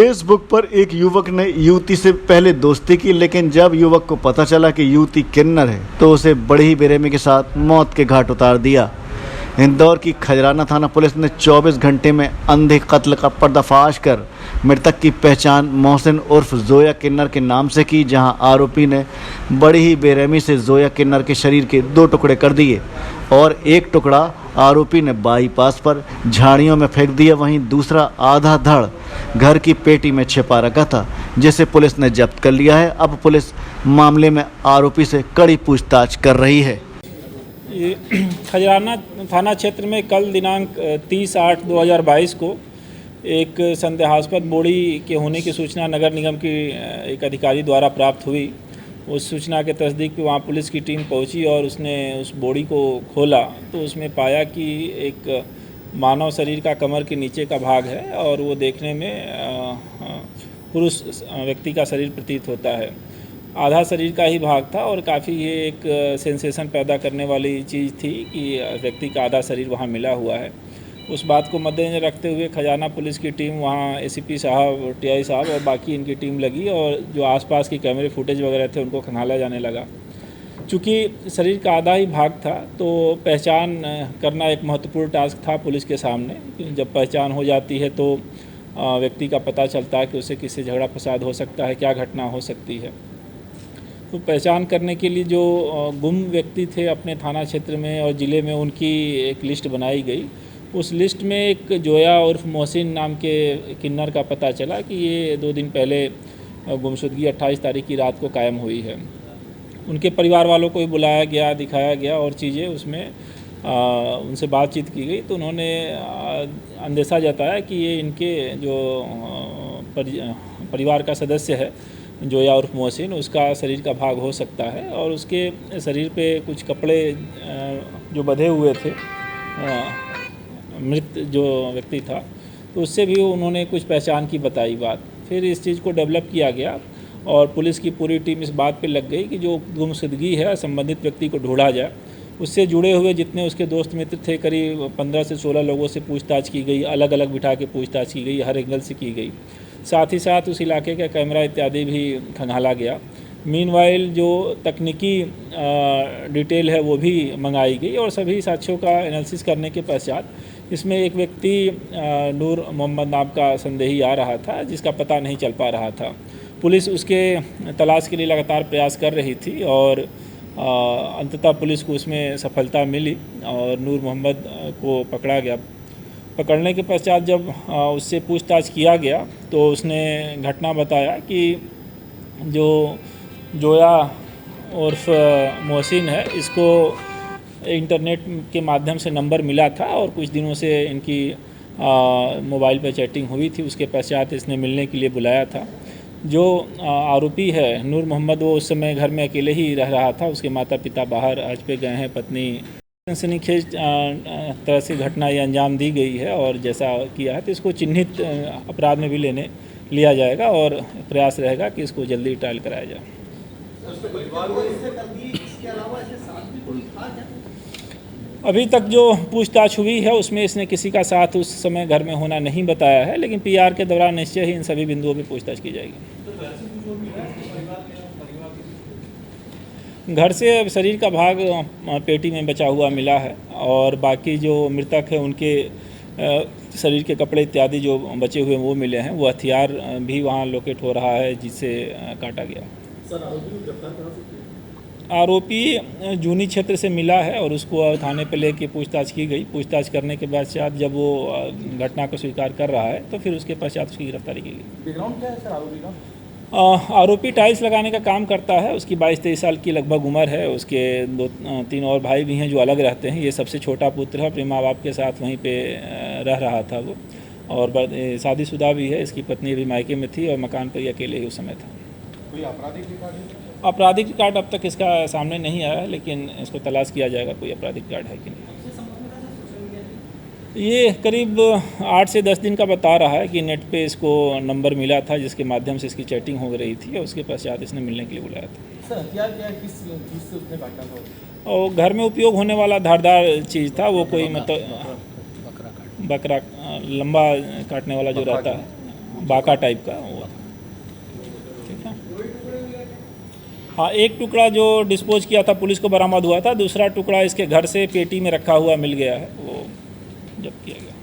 Facebook पर एक युवक ने युवती से पहले दोस्ती की, लेकिन जब युवक को पता चला कि युवती किन्नर है तो उसे बड़ी ही बेरहमी के साथ मौत के घाट उतार दिया। इंदौर की खजराना थाना पुलिस ने 24 घंटे में अंधे कत्ल का पर्दाफाश कर मृतक की पहचान मोहसिन उर्फ जोया किन्नर के नाम से की, जहां आरोपी ने बड़ी ही बेरहमी से जोया किन्नर के शरीर के 2 टुकड़े कर दिए और एक टुकड़ा आरोपी ने बाईपास पर झाड़ियों में फेंक दिया। वहीं दूसरा आधा धड़ घर की पेटी में छिपा रखा था, जिसे पुलिस ने जब्त कर लिया है। अब पुलिस मामले में आरोपी से कड़ी पूछताछ कर रही है। ये खजराना थाना क्षेत्र में कल दिनांक 30/8/2022 को एक संदेहास्पद बोड़ी के होने की सूचना नगर निगम की एक अधिकारी द्वारा प्राप्त हुई। उस सूचना के तस्दीक पे वहाँ पुलिस की टीम पहुंची और उसने उस बोड़ी को खोला तो उसमें पाया कि एक मानव शरीर का कमर के नीचे का भाग है और वो देखने में पुरुष व्यक्ति का शरीर प्रतीत होता है। आधा शरीर का ही भाग था और काफ़ी ये एक सेंसेशन पैदा करने वाली चीज़ थी कि व्यक्ति का आधा शरीर वहाँ मिला हुआ है। उस बात को मद्देनजर रखते हुए खजाना पुलिस की टीम वहाँ एसीपी साहब, टीआई साहब और बाकी इनकी टीम लगी और जो आसपास की कैमरे फुटेज वगैरह थे उनको खंगाला जाने लगा। चूँकि शरीर का आधा ही भाग था तो पहचान करना एक महत्वपूर्ण टास्क था पुलिस के सामने। जब पहचान हो जाती है तो व्यक्ति का पता चलता है कि उसे किससे झगड़ा फसाद हो सकता है, क्या घटना हो सकती है। तो पहचान करने के लिए जो गुम व्यक्ति थे अपने थाना क्षेत्र में और ज़िले में, उनकी एक लिस्ट बनाई गई। उस लिस्ट में एक जोया उर्फ मोहसिन नाम के किन्नर का पता चला कि ये 2 दिन पहले गुमशुदगी 28 तारीख की रात को कायम हुई है। उनके परिवार वालों को भी बुलाया गया, दिखाया गया और चीज़ें उसमें उनसे बातचीत की गई तो उन्होंने अंदेशा जताया कि ये इनके जो परिवार का सदस्य है जोया उर्फ मोहसिन, उसका शरीर का भाग हो सकता है और उसके शरीर पे कुछ कपड़े जो बंधे हुए थे, मृत जो व्यक्ति था, तो उससे भी उन्होंने कुछ पहचान की बताई बात। फिर इस चीज़ को डेवलप किया गया और पुलिस की पूरी टीम इस बात पे लग गई कि जो गुमशुदगी है संबंधित व्यक्ति को ढूंढा जाए। उससे जुड़े हुए जितने उसके दोस्त मित्र थे, करीब 15 से 16 लोगों से पूछताछ की गई, अलग अलग बिठा के पूछताछ की गई, हर एंगल से की गई। साथ ही साथ उस इलाके का कैमरा इत्यादि भी खंगाला गया। मीनवाइल जो तकनीकी डिटेल है वो भी मंगाई गई और सभी साक्ष्यों का एनालिसिस करने के पश्चात इसमें एक व्यक्ति नूर मोहम्मद नाम का संदेही आ रहा था, जिसका पता नहीं चल पा रहा था। पुलिस उसके तलाश के लिए लगातार प्रयास कर रही थी और अंततः पुलिस को उसमें सफलता मिली और नूर मोहम्मद को पकड़ा गया। पकड़ने के पश्चात जब उससे पूछताछ किया गया तो उसने घटना बताया कि जो जोया उर्फ मोहसिन है, इसको इंटरनेट के माध्यम से नंबर मिला था और कुछ दिनों से इनकी मोबाइल पर चैटिंग हुई थी। उसके पश्चात इसने मिलने के लिए बुलाया था। जो आरोपी है नूर मोहम्मद, वो उस समय घर में अकेले ही रह रहा था। उसके माता पिता बाहर हज पे गए हैं, पत्नी सनसनीखेज तरह से घटना ये अंजाम दी गई है और जैसा किया है तो इसको चिन्हित अपराध में भी लिया जाएगा और प्रयास रहेगा कि इसको जल्दी ट्रायल कराया जाए। अभी तक जो पूछताछ हुई है उसमें इसने किसी का साथ उस समय घर में होना नहीं बताया है, लेकिन पीआर के दौरान निश्चय ही इन सभी बिंदुओं पर पूछताछ की जाएगी। घर से शरीर का भाग पेटी में बचा हुआ मिला है और बाकी जो मृतक है उनके शरीर के कपड़े इत्यादि जो बचे हुए वो मिले हैं। वो हथियार भी वहाँ लोकेट हो रहा है जिससे काटा गया। आरोपी जूनी क्षेत्र से मिला है और उसको थाने पर लेके पूछताछ की गई। पूछताछ करने के पश्चात जब वो घटना को स्वीकार कर रहा है तो फिर उसके पश्चात उसकी गिरफ्तारी की गई। बैकग्राउंड क्या है सर आरोपी का? आरोपी टाइल्स लगाने का काम करता है। उसकी 22-23 साल की लगभग उम्र है। उसके 2-3 और भाई भी हैं जो अलग रहते हैं। ये सबसे छोटा पुत्र है, अपने माँ बाप के साथ वहीं पे रह रहा था वो और शादीशुदा भी है। इसकी पत्नी भी मायके में थी और मकान पर ही अकेले ही उस समय था। कोई आपराधिक रिकॉर्ड है? आपराधिक रिकॉर्ड अब तक इसका सामने नहीं आया है, लेकिन इसको तलाश किया जाएगा कोई आपराधिक रिकॉर्ड है कि नहीं। ये करीब 8 से 10 दिन का बता रहा है कि नेट पे इसको नंबर मिला था जिसके माध्यम से इसकी चैटिंग हो रही थी और उसके पश्चात इसने मिलने के लिए बुलाया था। सर हथियार क्या किस चीज़ से उसने काटा था? और घर में उपयोग होने वाला धारदार चीज़ था वो, कोई मतलब बकरा लंबा काटने वाला जो रहता है, बाका टाइप का हुआ। ठीक है। हाँ, एक टुकड़ा जो डिस्पोज किया था पुलिस को बरामद हुआ था, दूसरा टुकड़ा इसके घर से पेटी में रखा हुआ मिल गया है, वो जब्त किया गया।